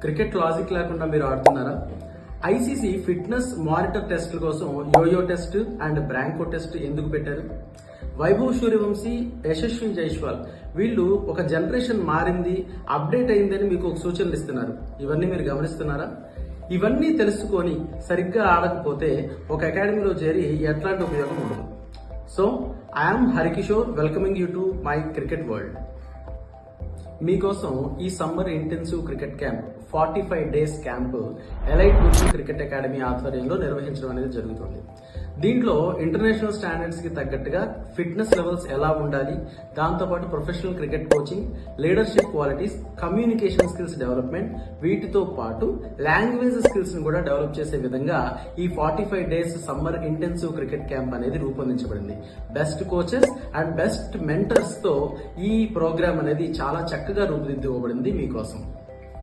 Cricket logic లేకుండా మీరు ఆడుతున్నారా? ఐసీసీ ఫిట్నెస్ మానిటర్ టెస్ట్ల కోసం yoyo test and bronco test ఎందుకు పెట్టారు? వైభవ్ సూర్యవంశీ, యశస్వి జైస్వాల్ వీళ్ళు ఒక జనరేషన్ మారింది, అప్డేట్ అయిందని మీకు ఒక సూచనలు ఇస్తున్నారు. ఇవన్నీ మీరు గమనిస్తున్నారా? ఇవన్నీ తెలుసుకొని సరిగ్గా ఆడకపోతే ఒక అకాడమీలో చేరి ఎట్లాంటి ఉపయోగం ఉండదు. So I'm Hari Kishore, welcoming you to my cricket world. మీకోసం ఈ summer intensive cricket camp 45 days camp elite గుర్తు క్రికెట్ అకాడమీ ఆధ్వర్యంలో నిర్వహించడం అనేది జరుగుతుంది. దీంట్లో ఇంటర్నేషనల్ స్టాండర్డ్స్ కి తగ్గట్టుగా ఫిట్నెస్ లెవెల్స్ ఎలా ఉండాలి, దాంతోపాటు professional cricket coaching, leadership qualities, communication skills development, వీటితో పాటు లాంగ్వేజ్ స్కిల్స్ ని కూడా డెవలప్ చేసే విధంగా ఈ 45 days summer intensive cricket camp అనేది రూపొందించబడింది. Best coaches and best mentors తో ఈ ప్రోగ్రామ్ అనేది చాలా చక్కగా రూపుదిద్దుకోబడింది మీకోసం.